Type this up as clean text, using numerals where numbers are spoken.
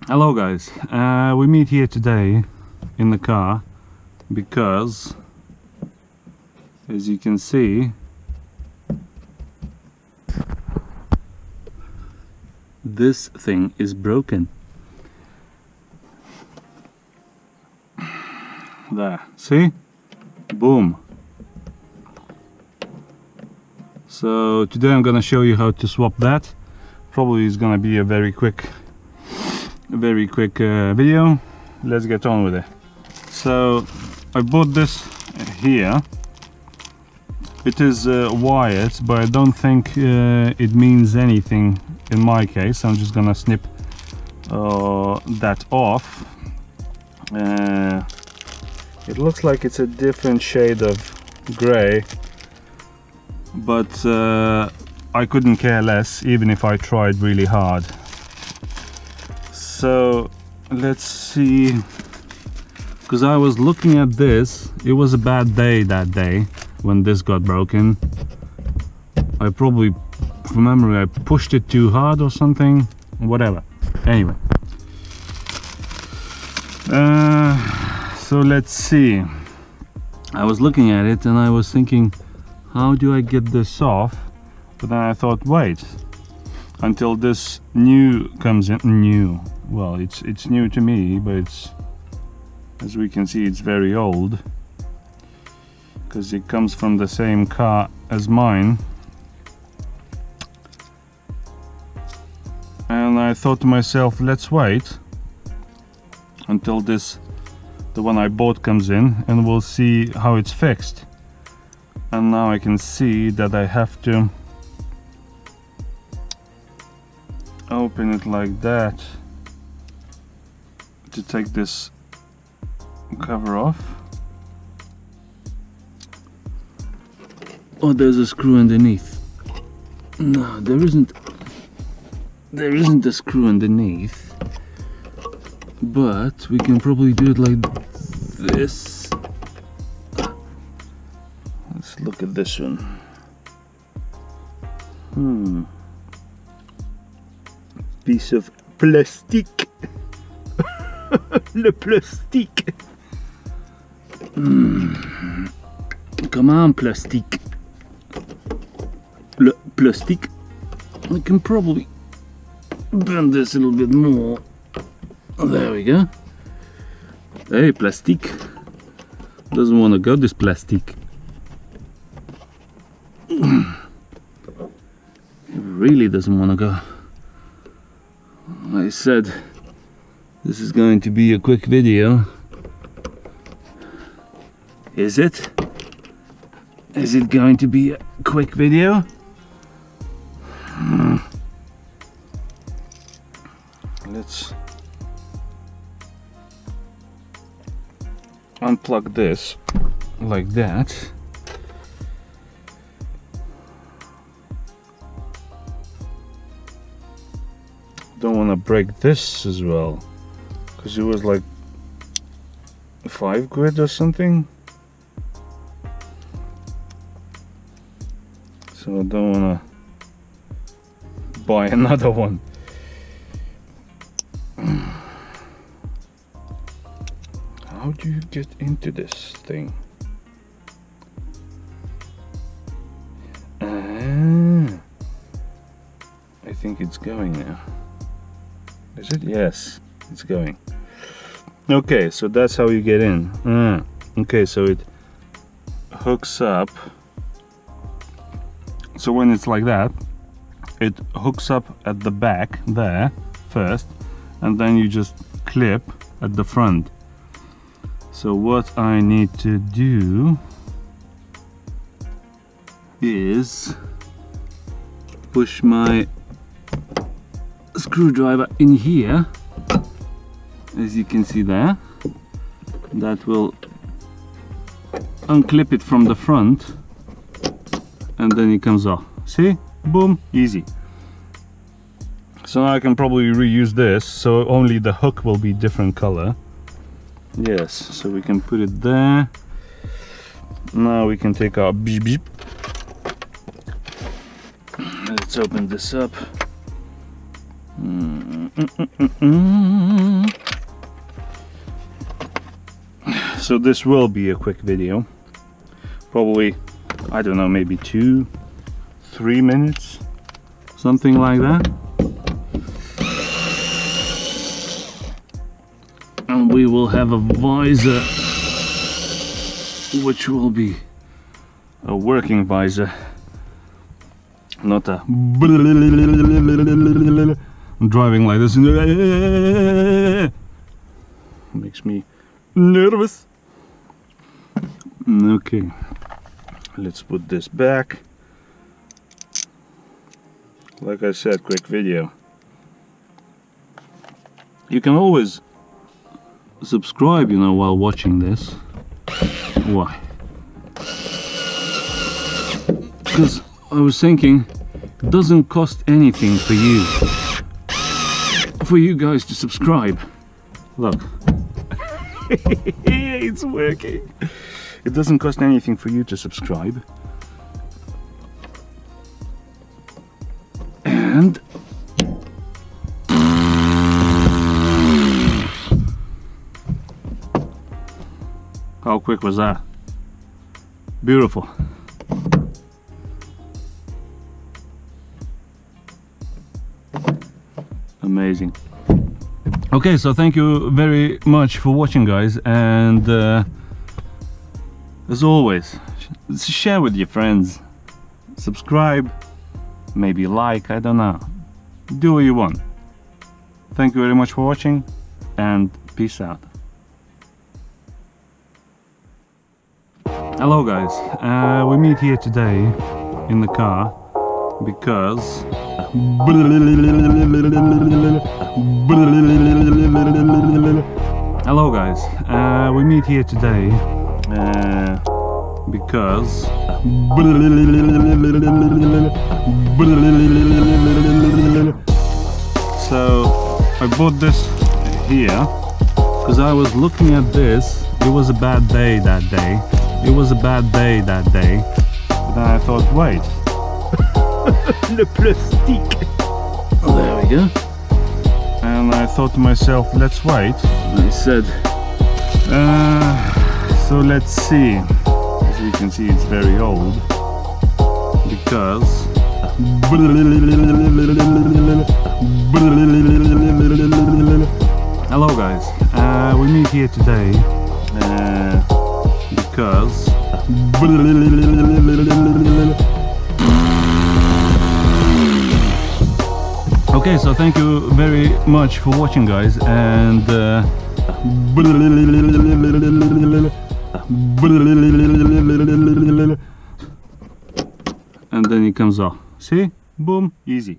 Hello guys, we meet here today in the car because, as you can see, this thing is broken. There, see? Boom. So today I'm gonna show you how to swap that. Probably it's gonna be a very quick video. Let's get on with it. So I bought this here. It is wired, but I don't think it means anything in my case. I'm just gonna snip that off. It looks like it's a different shade of gray, but I couldn't care less even if I tried really hard. So let's see, because I was looking at this. It was a bad day that day when this got broken. I probably, from memory, I pushed it too hard or something, whatever. Anyway, so let's see. I was looking at it and I was thinking, how do I get this off? But then I thought, wait until this new comes in. New, well, it's new to me, but it's, as we can see, it's very old because it comes from the same car as mine. And I thought to myself, let's wait until this, the one I bought, comes in, and we'll see how it's fixed. And now I can see that I have to open it like that to take this cover off. Oh, there's a screw underneath. No, there isn't a screw underneath, but we can probably do it like this. Let's look at this one. Piece of plastique. Le plastique. Come on, plastique. Le plastique. I can probably bend this a little bit more. There we go. Hey, plastique. Doesn't want to go, this plastique. It really doesn't want to go. I said this is going to be a quick video. Is it? Is it going to be a quick video? Let's unplug this like that. Don't want to break this as well, because it was like 5 quid or something, so I don't want to buy another one. How do you get into this thing? I think it's going now. Is it? Yes, it's going. Okay, so that's how you get in. Okay, so it hooks up. So when it's like that, it hooks up at the back there first, and then you just clip at the front. So what I need to do is push my screwdriver in here, as you can see there. That will unclip it from the front, and then it comes off. See? Boom, easy. So now I can probably reuse this, so only the hook will be different color. Yes, so we can put it there. Now we can take our beep beep. Let's open this up. So this will be a quick video, probably, I don't know, maybe 2-3 minutes, something like that. And we will have a visor, which will be a working visor, not a driving like this. Makes me nervous. Okay, let's put this back. Like I said, quick video. You can always subscribe, you know, while watching this. Why? Because I was thinking, it doesn't cost anything for you guys to subscribe. Look. It's working. It doesn't cost anything for you to subscribe. And how quick was that? Beautiful. Amazing. Okay, so thank you very much for watching, guys, and as always, share with your friends, subscribe, maybe like, I don't know, do what you want. Thank you very much for watching, and peace out. Hello guys, we meet here today in the car because hello guys, we meet here today because so I bought this here because I was looking at this. It was a bad day that day. It was a bad day that day. But then I thought, wait. Le plastique. There we go. And I thought to myself, let's wait. I said, so let's see. As you can see, it's very old because hello guys, we meet here today because okay, so thank you very much for watching, guys, and and then it comes off. See? Boom, easy.